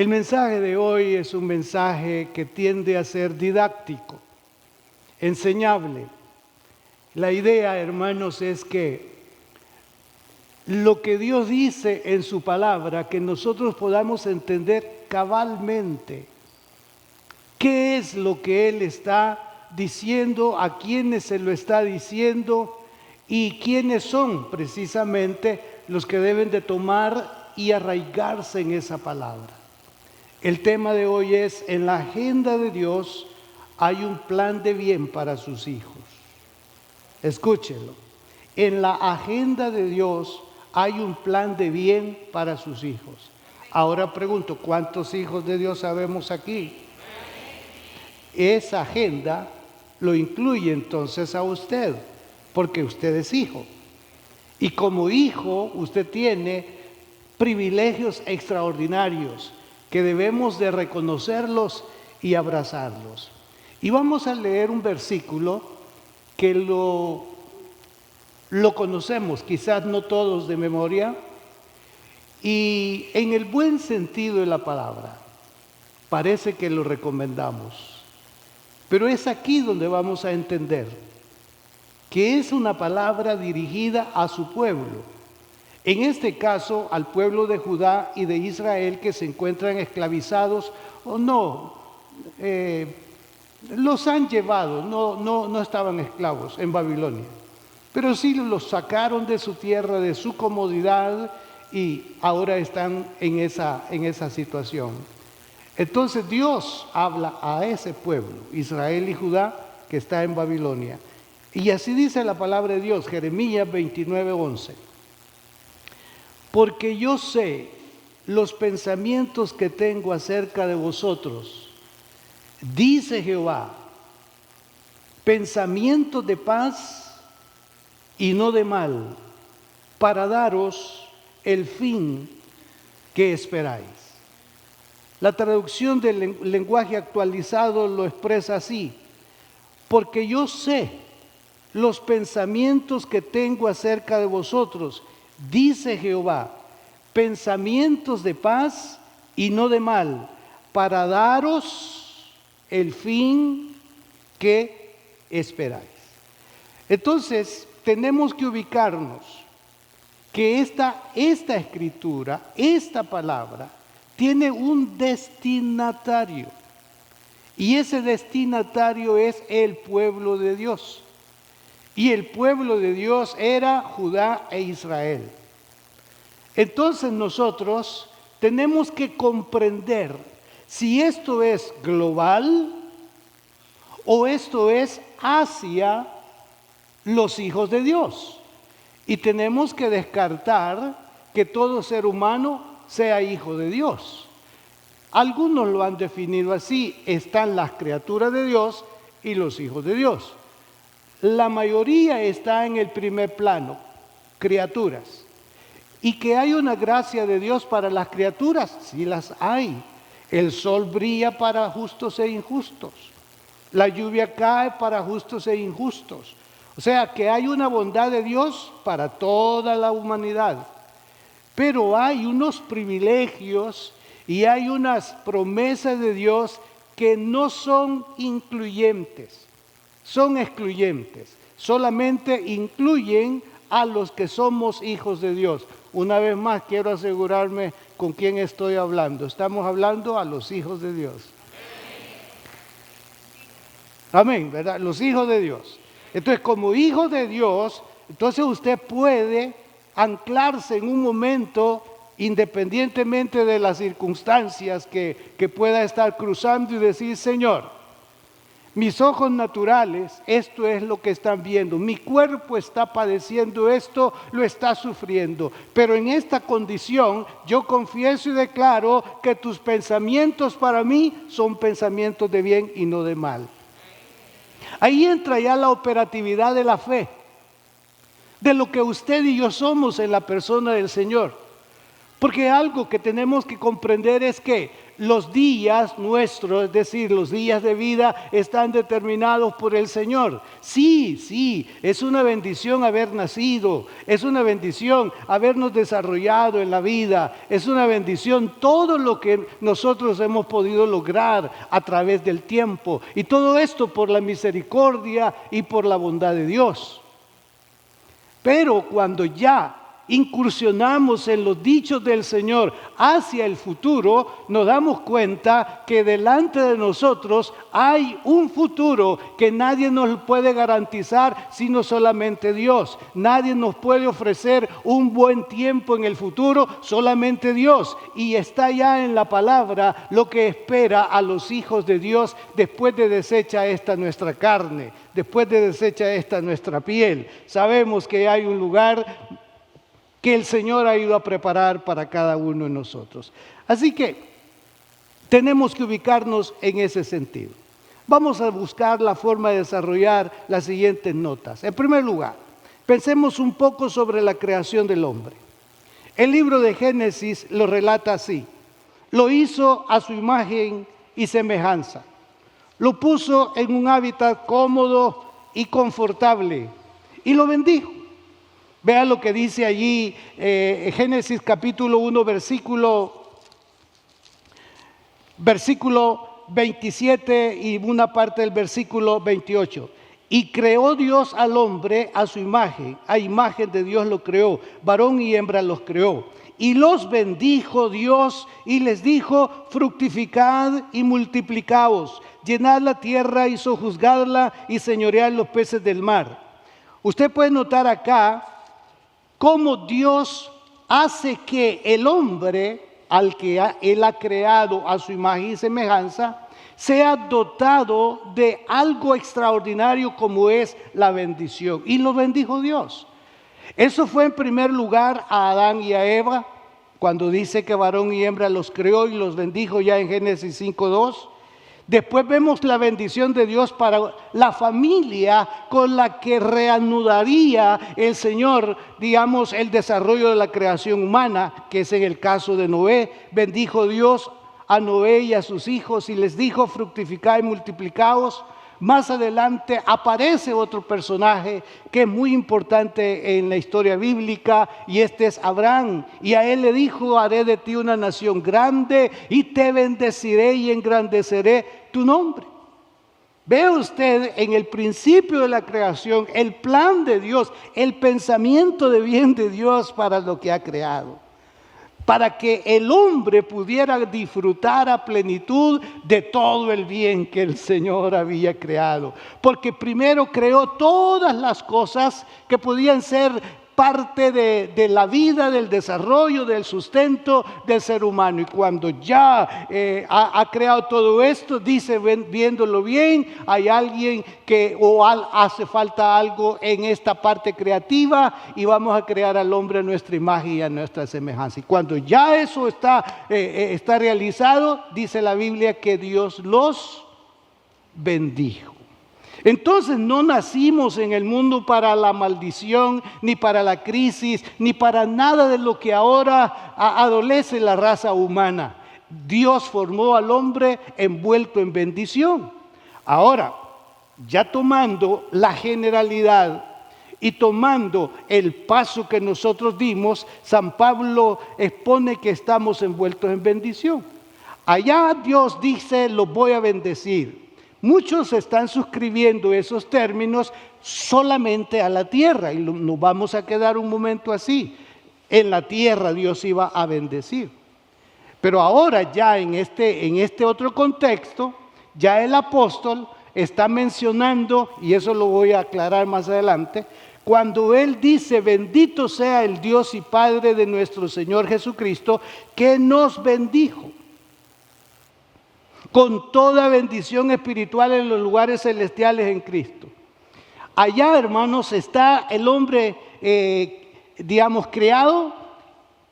El mensaje de hoy es un mensaje que tiende a ser didáctico, enseñable. La idea, hermanos, es que lo que Dios dice en su palabra, que nosotros podamos entender cabalmente qué es lo que Él está diciendo, a quiénes se lo está diciendo y quiénes son precisamente los que deben de tomar y arraigarse en esa palabra. El tema de hoy es: en la agenda de Dios hay un plan de bien para sus hijos. Escúchelo. En la agenda de Dios hay un plan de bien para sus hijos. Ahora pregunto, ¿cuántos hijos de Dios sabemos aquí? Esa agenda lo incluye entonces a usted, porque usted es hijo. Y como hijo, usted tiene privilegios extraordinarios que debemos de reconocerlos y abrazarlos. Y vamos a leer un versículo que lo conocemos, quizás no todos de memoria, y en el buen sentido de la palabra, parece que lo recomendamos. Pero es aquí donde vamos a entender que es una palabra dirigida a su pueblo. En este caso, al pueblo de Judá y de Israel, que se encuentran esclavizados o no, los han llevado, no estaban esclavos en Babilonia, pero sí los sacaron de su tierra, de su comodidad, y ahora están en esa situación. Entonces Dios habla a ese pueblo, Israel y Judá, que está en Babilonia. Y así dice la palabra de Dios, Jeremías 29:11. Porque yo sé los pensamientos que tengo acerca de vosotros, dice Jehová, pensamientos de paz y no de mal, para daros el fin que esperáis. La traducción del lenguaje actualizado lo expresa así: porque yo sé los pensamientos que tengo acerca de vosotros, dice Jehová, pensamientos de paz y no de mal, para daros el fin que esperáis. Entonces, tenemos que ubicarnos que esta escritura, esta palabra, tiene un destinatario. Y ese destinatario es el pueblo de Dios. Y el pueblo de Dios era Judá e Israel. Entonces nosotros tenemos que comprender si esto es global o esto es hacia los hijos de Dios. Y tenemos que descartar que todo ser humano sea hijo de Dios. Algunos lo han definido así: están las criaturas de Dios y los hijos de Dios. La mayoría está en el primer plano, criaturas. Y que hay una gracia de Dios para las criaturas, sí las hay. El sol brilla para justos e injustos. La lluvia cae para justos e injustos. O sea que hay una bondad de Dios para toda la humanidad. Pero hay unos privilegios y hay unas promesas de Dios que no son incluyentes, son excluyentes. Solamente incluyen a los que somos hijos de Dios. Una vez más quiero asegurarme con quién estoy hablando. Estamos hablando a los hijos de Dios. Amén, ¿verdad? Los hijos de Dios. Entonces, como hijo de Dios, entonces usted puede anclarse en un momento, independientemente de las circunstancias que pueda estar cruzando, y decir: Señor, mis ojos naturales, esto es lo que están viendo, mi cuerpo está padeciendo esto, lo está sufriendo, pero en esta condición yo confieso y declaro que tus pensamientos para mí son pensamientos de bien y no de mal. Ahí entra ya la operatividad de la fe, de lo que usted y yo somos en la persona del Señor. Porque algo que tenemos que comprender es que los días nuestros, es decir, los días de vida, están determinados por el Señor. Sí, es una bendición haber nacido, es una bendición habernos desarrollado en la vida, es una bendición todo lo que nosotros hemos podido lograr a través del tiempo. Y todo esto por la misericordia y por la bondad de Dios. Pero cuando ya incursionamos en los dichos del Señor hacia el futuro, nos damos cuenta que delante de nosotros hay un futuro que nadie nos puede garantizar sino solamente Dios. Nadie nos puede ofrecer un buen tiempo en el futuro, solamente Dios. Y está ya en la palabra lo que espera a los hijos de Dios después de deshecha esta nuestra carne, después de deshecha esta nuestra piel. Sabemos que hay un lugar que el Señor ha ido a preparar para cada uno de nosotros. Así que tenemos que ubicarnos en ese sentido. Vamos a buscar la forma de desarrollar las siguientes notas. En primer lugar, pensemos un poco sobre la creación del hombre. El libro de Génesis lo relata así: lo hizo a su imagen y semejanza. Lo puso en un hábitat cómodo y confortable y lo bendijo. Vea lo que dice allí Génesis capítulo 1, versículo 27 y una parte del versículo 28. Y creó Dios al hombre a su imagen, a imagen de Dios lo creó, varón y hembra los creó. Y los bendijo Dios y les dijo: fructificad y multiplicaos, llenad la tierra y sojuzgadla y señoread los peces del mar. Usted puede notar acá cómo Dios hace que el hombre, al que Él ha creado a su imagen y semejanza, sea dotado de algo extraordinario como es la bendición. Y lo bendijo Dios. Eso fue en primer lugar a Adán y a Eva, cuando dice que varón y hembra los creó y los bendijo ya en Génesis 5:2. Después vemos la bendición de Dios para la familia con la que reanudaría el Señor, digamos, el desarrollo de la creación humana, que es en el caso de Noé. Bendijo Dios a Noé y a sus hijos y les dijo: fructificad y multiplicaos. Más adelante aparece otro personaje que es muy importante en la historia bíblica, y este es Abraham. Y a él le dijo: haré de ti una nación grande y te bendeciré y engrandeceré tu nombre. Ve usted en el principio de la creación el plan de Dios, el pensamiento de bien de Dios para lo que ha creado, para que el hombre pudiera disfrutar a plenitud de todo el bien que el Señor había creado. Porque primero creó todas las cosas que podían ser parte de la vida, del desarrollo, del sustento del ser humano. Y cuando ya ha creado todo esto, dice, viéndolo bien, hay alguien que hace falta algo en esta parte creativa y vamos a crear al hombre a nuestra imagen y a nuestra semejanza. Y cuando ya eso está realizado, dice la Biblia que Dios los bendijo. Entonces no nacimos en el mundo para la maldición, ni para la crisis, ni para nada de lo que ahora adolece la raza humana. Dios formó al hombre envuelto en bendición. Ahora, ya tomando la generalidad y tomando el paso que nosotros dimos, San Pablo expone que estamos envueltos en bendición. Allá Dios dice: los voy a bendecir. Muchos están suscribiendo esos términos solamente a la tierra, y nos vamos a quedar un momento así. En la tierra Dios iba a bendecir. Pero ahora ya en este otro contexto, ya el apóstol está mencionando, y eso lo voy a aclarar más adelante, cuando él dice: bendito sea el Dios y Padre de nuestro Señor Jesucristo, que nos bendijo con toda bendición espiritual en los lugares celestiales en Cristo. Allá, hermanos, está el hombre, creado,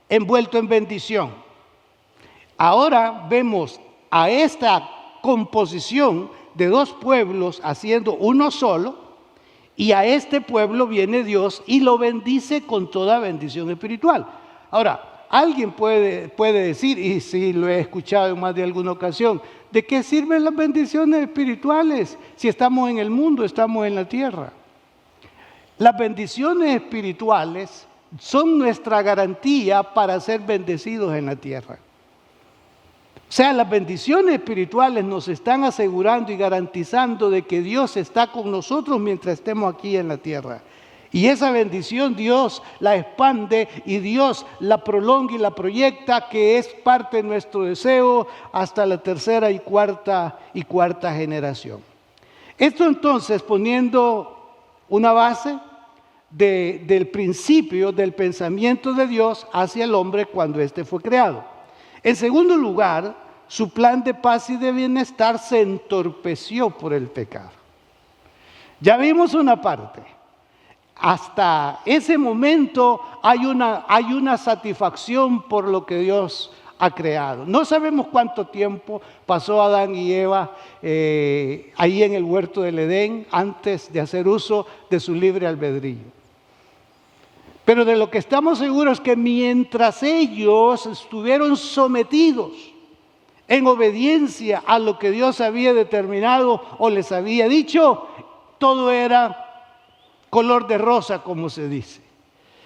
envuelto en bendición. Ahora vemos a esta composición de dos pueblos haciendo uno solo, y a este pueblo viene Dios y lo bendice con toda bendición espiritual. Ahora, alguien puede decir, y sí lo he escuchado en más de alguna ocasión, ¿de qué sirven las bendiciones espirituales si estamos en el mundo, estamos en la tierra? Las bendiciones espirituales son nuestra garantía para ser bendecidos en la tierra. O sea, las bendiciones espirituales nos están asegurando y garantizando de que Dios está con nosotros mientras estemos aquí en la tierra. Y esa bendición Dios la expande y Dios la prolonga y la proyecta, que es parte de nuestro deseo hasta la tercera y cuarta generación. Esto entonces poniendo una base del principio del pensamiento de Dios hacia el hombre cuando éste fue creado. En segundo lugar, su plan de paz y de bienestar se entorpeció por el pecado. Ya vimos una parte. Hasta ese momento hay una satisfacción por lo que Dios ha creado. No sabemos cuánto tiempo pasó Adán y Eva ahí en el huerto del Edén antes de hacer uso de su libre albedrío. Pero de lo que estamos seguros es que mientras ellos estuvieron sometidos en obediencia a lo que Dios había determinado o les había dicho, todo era color de rosa, como se dice.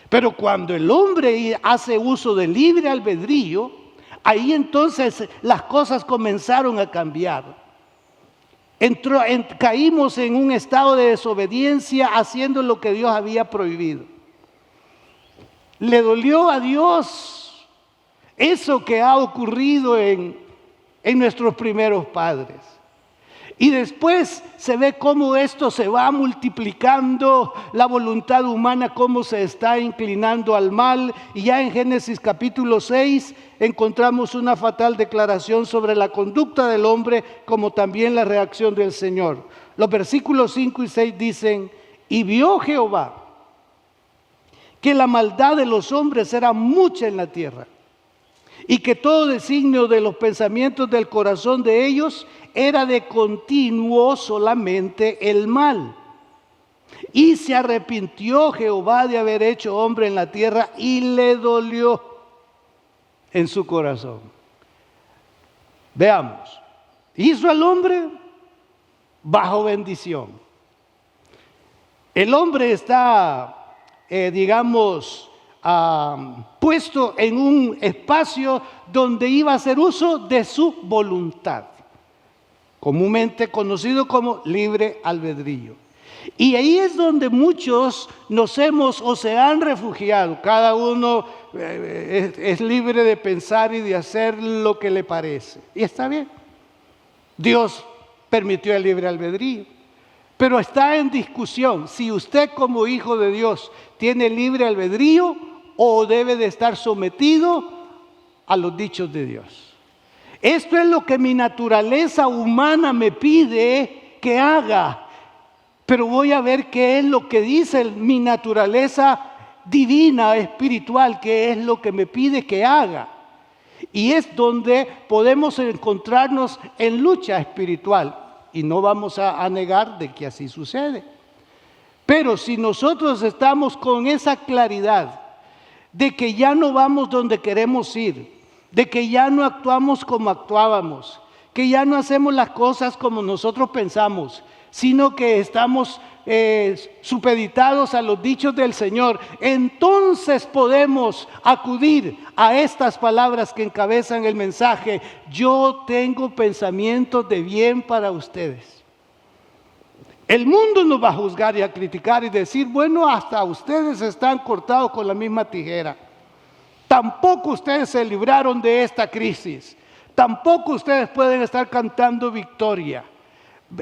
Pero cuando el hombre hace uso del libre albedrío, ahí entonces las cosas comenzaron a cambiar. Caímos en un estado de desobediencia haciendo lo que Dios había prohibido. Le dolió a Dios eso que ha ocurrido en nuestros primeros padres. Y después se ve cómo esto se va multiplicando, la voluntad humana cómo se está inclinando al mal. Y ya en Génesis capítulo 6 encontramos una fatal declaración sobre la conducta del hombre, como también la reacción del Señor. Los versículos 5 y 6 dicen: y vio Jehová que la maldad de los hombres era mucha en la tierra, y que todo designio de los pensamientos del corazón de ellos era de continuo solamente el mal. Y se arrepintió Jehová de haber hecho hombre en la tierra, y le dolió en su corazón. Veamos, hizo al hombre bajo bendición. El hombre está puesto en un espacio donde iba a hacer uso de su voluntad, comúnmente conocido como libre albedrío. Y ahí es donde muchos nos hemos o se han refugiado. Cada uno es libre de pensar y de hacer lo que le parece. Y está bien. Dios permitió el libre albedrío. Pero está en discusión si usted como hijo de Dios tiene libre albedrío o debe de estar sometido a los dichos de Dios. Esto es lo que mi naturaleza humana me pide que haga, pero voy a ver qué es lo que dice mi naturaleza divina, espiritual, qué es lo que me pide que haga. Y es donde podemos encontrarnos en lucha espiritual. Y no vamos a negar de que así sucede. Pero si nosotros estamos con esa claridad de que ya no vamos donde queremos ir, de que ya no actuamos como actuábamos, que ya no hacemos las cosas como nosotros pensamos, sino que estamos supeditados a los dichos del Señor, entonces podemos acudir a estas palabras que encabezan el mensaje: yo tengo pensamientos de bien para ustedes. El mundo nos va a juzgar y a criticar y decir: bueno, hasta ustedes están cortados con la misma tijera. Tampoco ustedes se libraron de esta crisis. Tampoco ustedes pueden estar cantando victoria.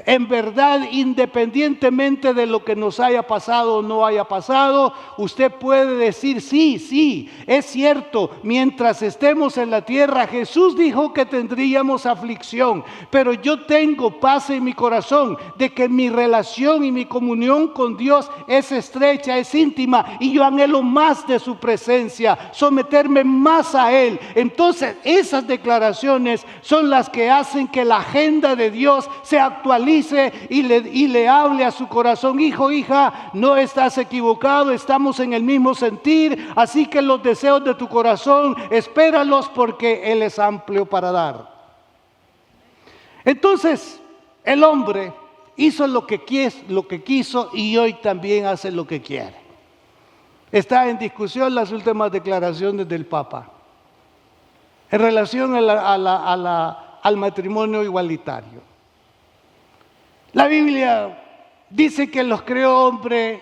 En verdad, independientemente de lo que nos haya pasado o no haya pasado, usted puede decir: sí, es cierto, mientras estemos en la tierra, Jesús dijo que tendríamos aflicción, pero yo tengo paz en mi corazón de que mi relación y mi comunión con Dios es estrecha, es íntima, y yo anhelo más de su presencia, someterme más a Él. Entonces, esas declaraciones son las que hacen que la agenda de Dios se actualice verbalice y le hable a su corazón: hijo, hija, no estás equivocado, estamos en el mismo sentir, así que los deseos de tu corazón, espéralos porque Él es amplio para dar. Entonces, el hombre hizo lo que quiso y hoy también hace lo que quiere. Está en discusión las últimas declaraciones del Papa en relación al matrimonio igualitario. La Biblia dice que los creó hombre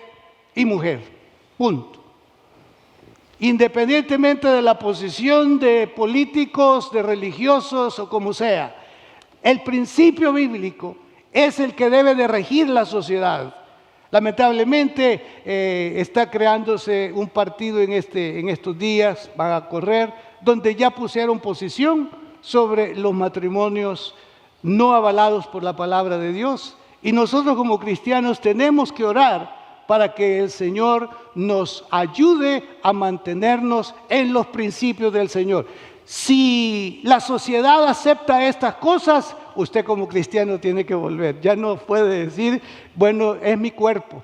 y mujer, punto. Independientemente de la posición de políticos, de religiosos o como sea, el principio bíblico es el que debe de regir la sociedad. Lamentablemente está creándose un partido en estos días, van a correr, donde ya pusieron posición sobre los matrimonios no avalados por la palabra de Dios. Y nosotros como cristianos tenemos que orar para que el Señor nos ayude a mantenernos en los principios del Señor. Si la sociedad acepta estas cosas, usted como cristiano tiene que volver. Ya no puede decir, bueno, es mi cuerpo,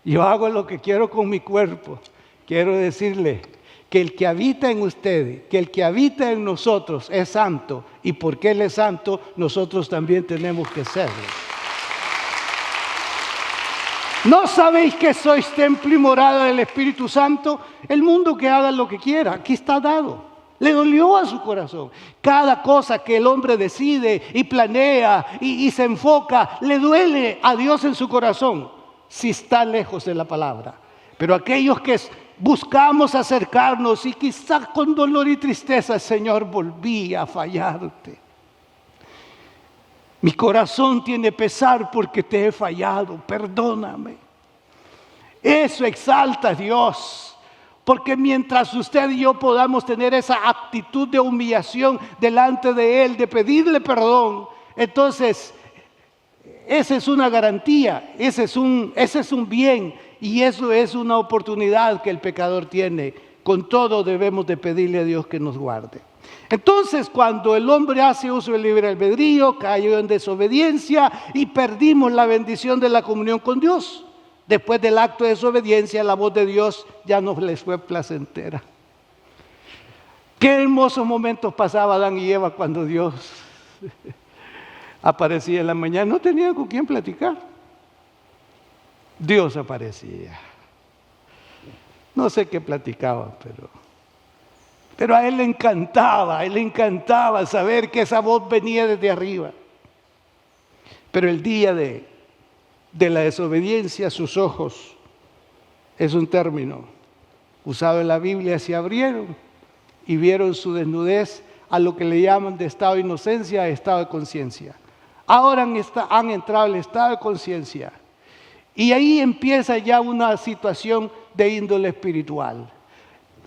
yo hago lo que quiero con mi cuerpo. Quiero decirle que el que habita en ustedes, que el que habita en nosotros es santo, y porque Él es santo, nosotros también tenemos que serlo. ¿No sabéis que sois templo y morada del Espíritu Santo? El mundo que haga lo que quiera, aquí está dado. Le dolió a su corazón. Cada cosa que el hombre decide y planea y se enfoca, le duele a Dios en su corazón si está lejos de la palabra. Pero aquellos que buscamos acercarnos y quizás con dolor y tristeza: Señor, volví a fallarte. Mi corazón tiene pesar porque te he fallado, perdóname. Eso exalta a Dios. Porque mientras usted y yo podamos tener esa actitud de humillación delante de Él, de pedirle perdón, entonces esa es una garantía, ese es un bien, y eso es una oportunidad que el pecador tiene. Con todo debemos de pedirle a Dios que nos guarde. Entonces, cuando el hombre hace uso del libre albedrío, cayó en desobediencia y perdimos la bendición de la comunión con Dios. Después del acto de desobediencia, la voz de Dios ya no les fue placentera. Qué hermosos momentos pasaba Adán y Eva cuando Dios aparecía en la mañana. No tenían con quién platicar. Dios aparecía. No sé qué platicaban, pero a él le encantaba saber que esa voz venía desde arriba. Pero el día de la desobediencia, sus ojos, es un término usado en la Biblia, se abrieron y vieron su desnudez, a lo que le llaman de estado de inocencia a estado de conciencia. Ahora han entrado al estado de conciencia, y ahí empieza ya una situación de índole espiritual.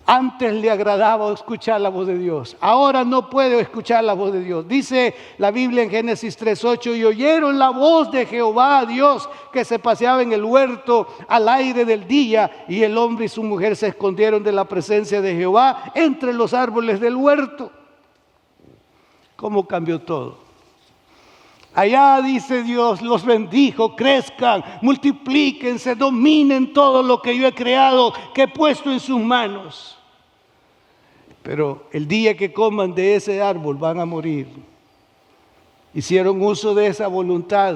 Antes le agradaba escuchar la voz de Dios, ahora no puede escuchar la voz de Dios. Dice la Biblia en Génesis 3:8: y oyeron la voz de Jehová Dios que se paseaba en el huerto al aire del día, y el hombre y su mujer se escondieron de la presencia de Jehová entre los árboles del huerto. ¿Cómo cambió todo? Allá dice Dios, los bendijo, crezcan, multiplíquense, dominen todo lo que yo he creado, que he puesto en sus manos. Pero el día que coman de ese árbol van a morir. Hicieron uso de esa voluntad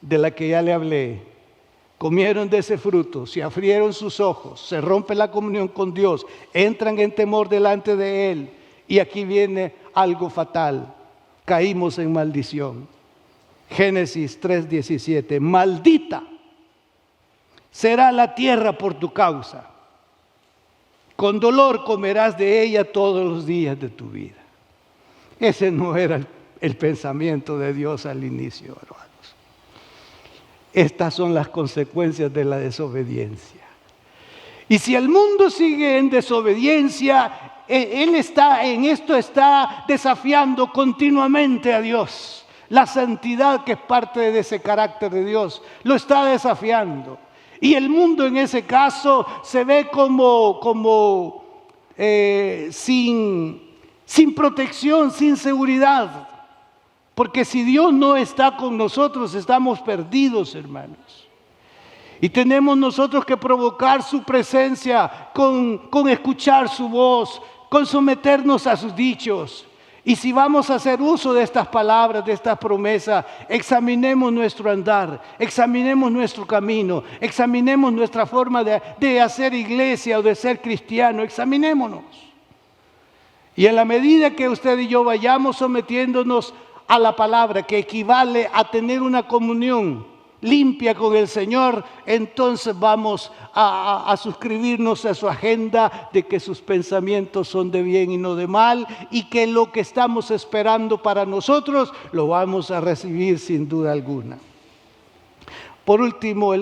de la que ya le hablé. Comieron de ese fruto, se abrieron sus ojos, se rompe la comunión con Dios, entran en temor delante de Él. Y aquí viene algo fatal. Caímos en maldición. Génesis 3:17: maldita será la tierra por tu causa, con dolor comerás de ella todos los días de tu vida. Ese no era el pensamiento de Dios al inicio, hermanos. Estas son las consecuencias de la desobediencia. Y si el mundo sigue en desobediencia, él está desafiando continuamente a Dios. La santidad, que es parte de ese carácter de Dios, lo está desafiando. Y el mundo en ese caso se ve sin protección, sin seguridad. Porque si Dios no está con nosotros, estamos perdidos, hermanos. Y tenemos nosotros que provocar su presencia con escuchar su voz, con someternos a sus dichos. Y si vamos a hacer uso de estas palabras, de estas promesas, examinemos nuestro andar, examinemos nuestro camino, examinemos nuestra forma de hacer iglesia o de ser cristiano, examinémonos. Y en la medida que usted y yo vayamos sometiéndonos a la palabra, que equivale a tener una comunión limpia con el Señor, entonces vamos a suscribirnos a su agenda de que sus pensamientos son de bien y no de mal, y que lo que estamos esperando para nosotros lo vamos a recibir sin duda alguna. Por último,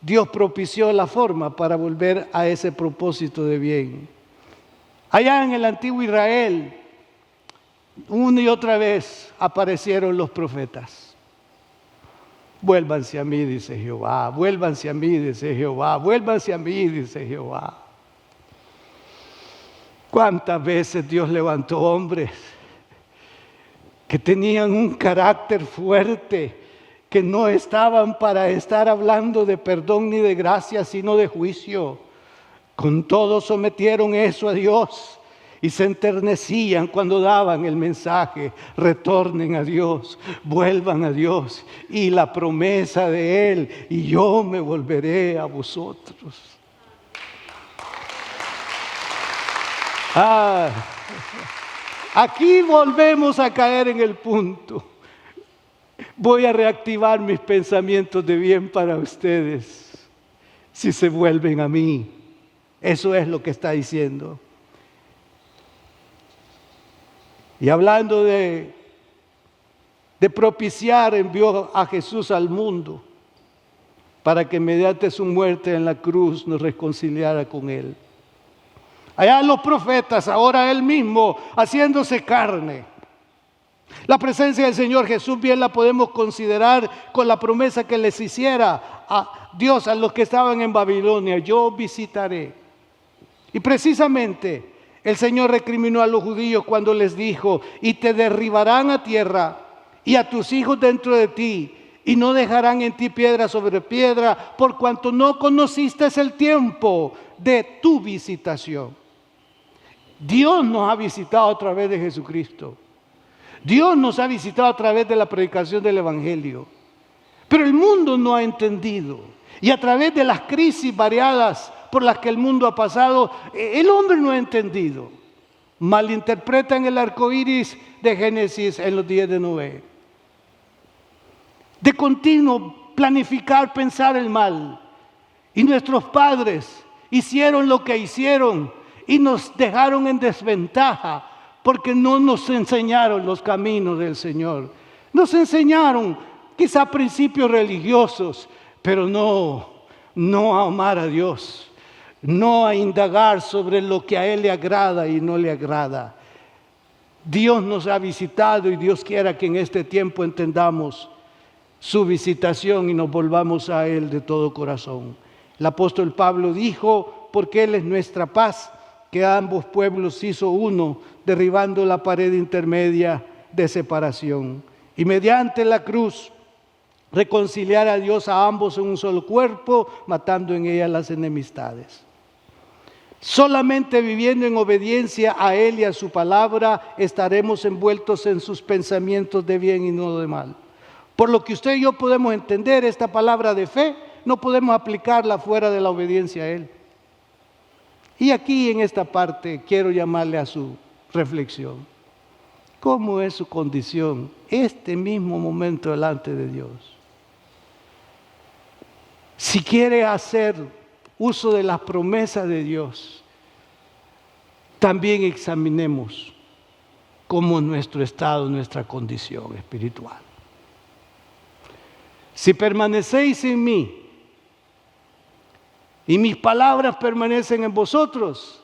Dios propició la forma para volver a ese propósito de bien. Allá en el antiguo Israel, una y otra vez aparecieron los profetas. Vuélvanse a mí, dice Jehová, vuélvanse a mí, dice Jehová, vuélvanse a mí, dice Jehová. ¿Cuántas veces Dios levantó hombres que tenían un carácter fuerte, que no estaban para estar hablando de perdón ni de gracia, sino de juicio? Con todo sometieron eso a Dios y se enternecían cuando daban el mensaje: retornen a Dios, vuelvan a Dios, y la promesa de Él: y yo me volveré a vosotros. Aquí volvemos a caer en el punto. Voy a reactivar mis pensamientos de bien para ustedes si se vuelven a mí. Eso es lo que está diciendo. Y hablando de propiciar, envió a Jesús al mundo para que mediante su muerte en la cruz nos reconciliara con Él. Allá los profetas, ahora Él mismo haciéndose carne. La presencia del Señor Jesús bien la podemos considerar con la promesa que les hiciera a Dios a los que estaban en Babilonia: yo visitaré. Y precisamente el Señor recriminó a los judíos cuando les dijo: y te derribarán a tierra y a tus hijos dentro de ti, y no dejarán en ti piedra sobre piedra, por cuanto no conociste el tiempo de tu visitación. Dios nos ha visitado a través de Jesucristo. Dios nos ha visitado a través de la predicación del Evangelio. Pero el mundo no ha entendido. Y a través de las crisis variadas por las que el mundo ha pasado, el hombre no ha entendido. Malinterpretan el arco iris de Génesis en los días de Noé. De continuo planificar, pensar el mal. Y nuestros padres hicieron lo que hicieron y nos dejaron en desventaja porque no nos enseñaron los caminos del Señor. Nos enseñaron quizá principios religiosos, pero no a amar a Dios, no a indagar sobre lo que a Él le agrada y no le agrada. Dios nos ha visitado y Dios quiera que en este tiempo entendamos su visitación y nos volvamos a Él de todo corazón. El apóstol Pablo dijo: porque Él es nuestra paz, que a ambos pueblos hizo uno, derribando la pared intermedia de separación, y mediante la cruz reconciliar a Dios a ambos en un solo cuerpo, matando en ella las enemistades. Solamente viviendo en obediencia a Él y a su palabra estaremos envueltos en sus pensamientos de bien y no de mal. Por lo que usted y yo podemos entender esta palabra de fe, no podemos aplicarla fuera de la obediencia a Él. Y aquí en esta parte quiero llamarle a su reflexión. ¿Cómo es su condición este mismo momento delante de Dios? Si quiere hacer uso de las promesas de Dios, también examinemos cómo es nuestro estado, nuestra condición espiritual. Si permanecéis en mí y mis palabras permanecen en vosotros,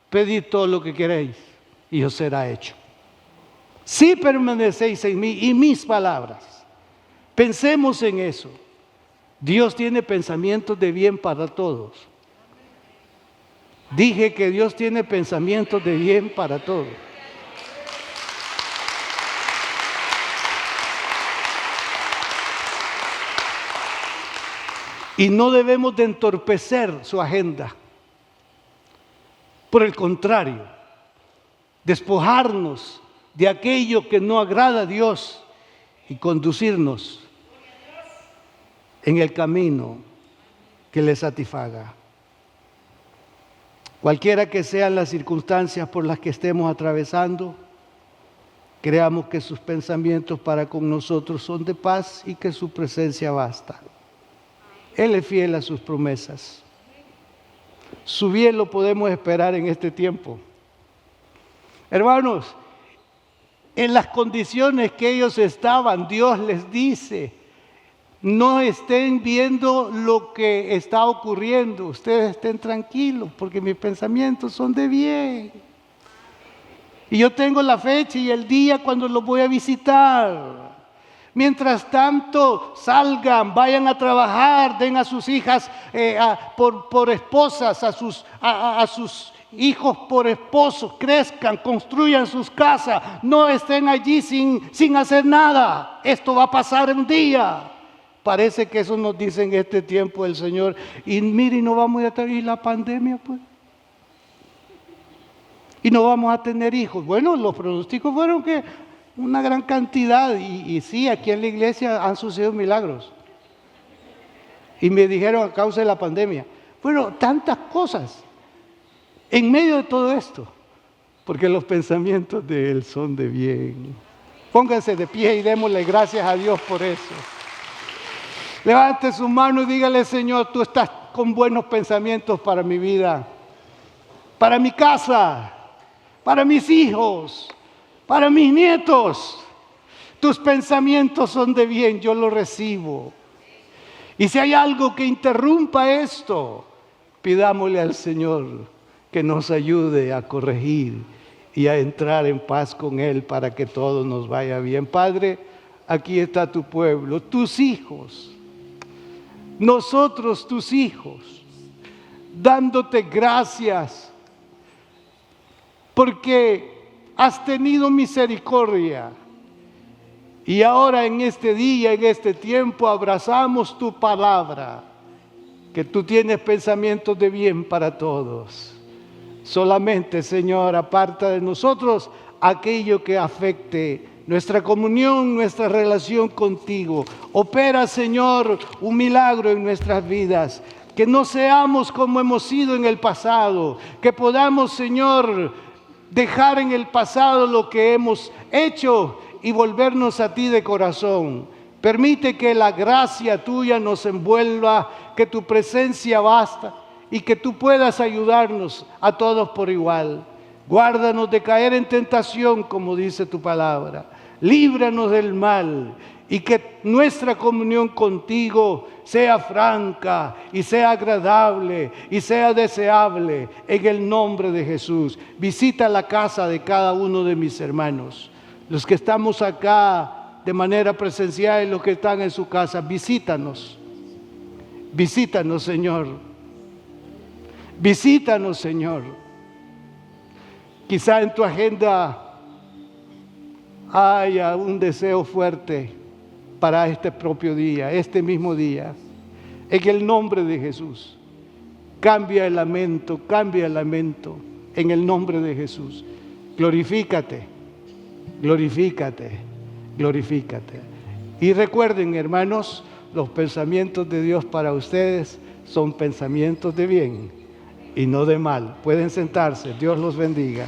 pedid todo lo que queréis y os será hecho. Si permanecéis en mí y mis palabras, pensemos en eso. Dios tiene pensamientos de bien para todos. Dije que Dios tiene pensamientos de bien para todos. Y no debemos de entorpecer su agenda. Por el contrario, despojarnos de aquello que no agrada a Dios y conducirnos en el camino que le satisfaga. Cualquiera que sean las circunstancias por las que estemos atravesando, creamos que sus pensamientos para con nosotros son de paz y que su presencia basta. Él es fiel a sus promesas. Su bien lo podemos esperar en este tiempo. Hermanos, en las condiciones que ellos estaban, Dios les dice: no estén viendo lo que está ocurriendo, ustedes estén tranquilos porque mis pensamientos son de bien. Y yo tengo la fecha y el día cuando los voy a visitar. Mientras tanto, salgan, vayan a trabajar, den a sus hijas por esposas, a sus hijos por esposos, crezcan, construyan sus casas, no estén allí sin hacer nada. Esto va a pasar un día. Parece que eso nos dice en este tiempo el Señor. Y mire, no vamos a tener la pandemia, pues. Y no vamos a tener hijos. Bueno, los pronósticos fueron que una gran cantidad. Y sí, aquí en la iglesia han sucedido milagros. Y me dijeron a causa de la pandemia. Bueno, tantas cosas. En medio de todo esto. Porque los pensamientos de Él son de bien. Pónganse de pie y démosle gracias a Dios por eso. Levante su mano y dígale: Señor, tú estás con buenos pensamientos para mi vida, para mi casa, para mis hijos, para mis nietos. Tus pensamientos son de bien, yo lo recibo. Y si hay algo que interrumpa esto, pidámosle al Señor que nos ayude a corregir y a entrar en paz con Él para que todo nos vaya bien. Padre, aquí está tu pueblo, tus hijos. Nosotros, tus hijos, dándote gracias porque has tenido misericordia. Y ahora en este día, en este tiempo, abrazamos tu palabra, que tú tienes pensamientos de bien para todos. Solamente, Señor, aparta de nosotros aquello que afecte nuestra comunión, nuestra relación contigo. Opera, Señor, un milagro en nuestras vidas. Que no seamos como hemos sido en el pasado. Que podamos, Señor, dejar en el pasado lo que hemos hecho y volvernos a ti de corazón. Permite que la gracia tuya nos envuelva, que tu presencia basta y que tú puedas ayudarnos a todos por igual. Guárdanos de caer en tentación, como dice tu palabra. Líbranos del mal y que nuestra comunión contigo sea franca y sea agradable y sea deseable en el nombre de Jesús. Visita la casa de cada uno de mis hermanos, los que estamos acá de manera presencial y los que están en su casa. Visítanos, Señor. Visítanos, Señor. Quizá en tu agenda haya un deseo fuerte para este propio día, este mismo día. En el nombre de Jesús, cambia el lamento, en el nombre de Jesús. Glorifícate, glorifícate, glorifícate. Y recuerden, hermanos, los pensamientos de Dios para ustedes son pensamientos de bien y no de mal. Pueden sentarse, Dios los bendiga.